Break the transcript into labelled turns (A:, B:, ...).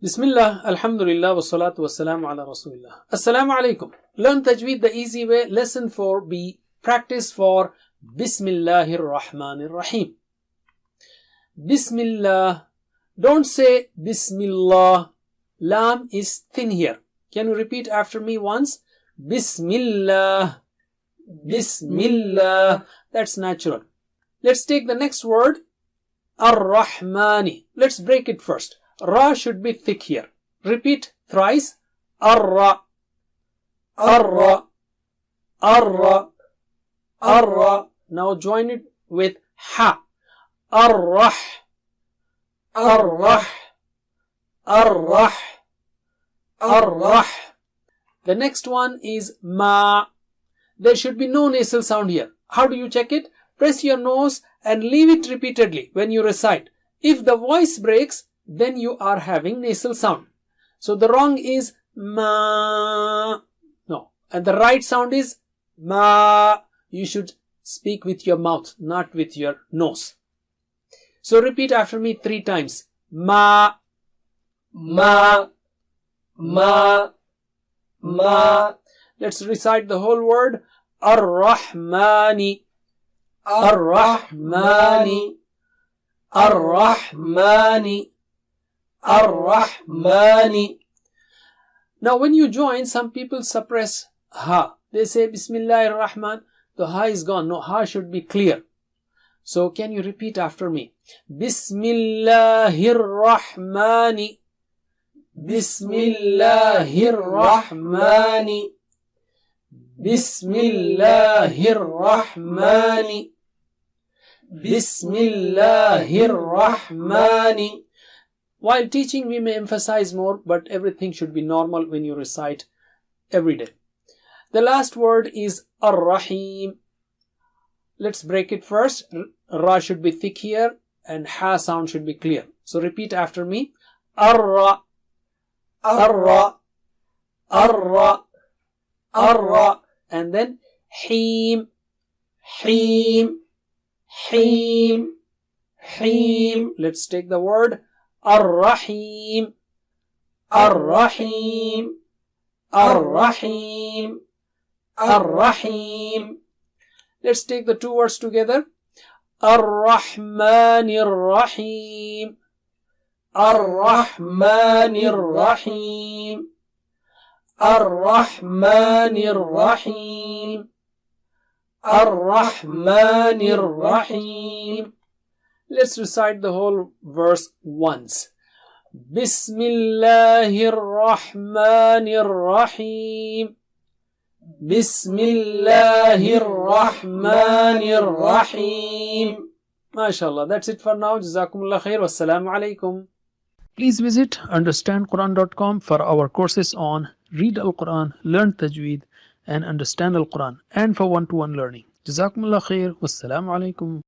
A: Bismillah, Alhamdulillah, wassalatu wassalamu ala Rasulillah. Assalamu alaikum. Learn Tajweed the easy way. Lesson 4b. Practice for Bismillahir Rahmanir Rahim. Bismillah. Don't say Bismillah. Lam is thin here. Can you repeat after me once? Bismillah. Bismillah. That's natural. Let's take the next word. Ar-Rahmani. Let's break it first. Ra should be thick here. Repeat thrice. Ar-Ra. Ar-Ra. Ar-Ra. Ar-Ra. Now join it with Ha. Ar-Rah. Ar-Rah. Ar-Rah. Ar-Rah. The next one is Ma. There should be no nasal sound here. How do you check it? Press your nose and leave it repeatedly when you recite. If the voice breaks, then you are having nasal sound. So the wrong is Ma. No. And the right sound is Ma. You should speak with your mouth, not with your nose. So repeat after me 3 times. Ma. Ma. Ma. Ma. Let's recite the whole word. Ar-Rahmani. Ar-Rahmani. Ar-Rahmani. Ar-Rahmani. Now when you join, some people suppress Ha. They say Bismillahir Rahman. The Ha is gone. No, Ha should be clear. So can you repeat after me? Bismillahir Rahmani. Bismillahir Rahmani. Bismillahir Rahmani. Bismillahir Rahmani. While teaching, we may emphasize more, but everything should be normal when you recite every day. The last word is Ar-Rahim. Let's break it first. Ra should be thick here and Ha sound should be clear. So repeat after me. Ar-Ra. Ar-Ra. Ar-Ra. Ar-Ra. And then Heem. Heem. Heem. Heem. Let's take the word Ar-Rahim. Ar-Rahim. Ar-Rahim. Ar-Rahim. Let's take the 2 words together. Ar-Rahmanir Rahim. Ar-Rahmanir Rahim. Ar-Rahmanir Rahim. Ar-Rahmanir Rahim. Let's recite the whole verse once. Bismillahir Rahmanir Rahim. Bismillahir Rahmanir Rahim. MashaAllah. That's it for now. Jazakumullah khair. Wassalamu alaikum. Please visit understandquran.com for our courses on Read Al-Quran, Learn Tajweed and Understand Al-Quran, and for one-to-one learning. Jazakumullah khair. Wassalamu alaikum.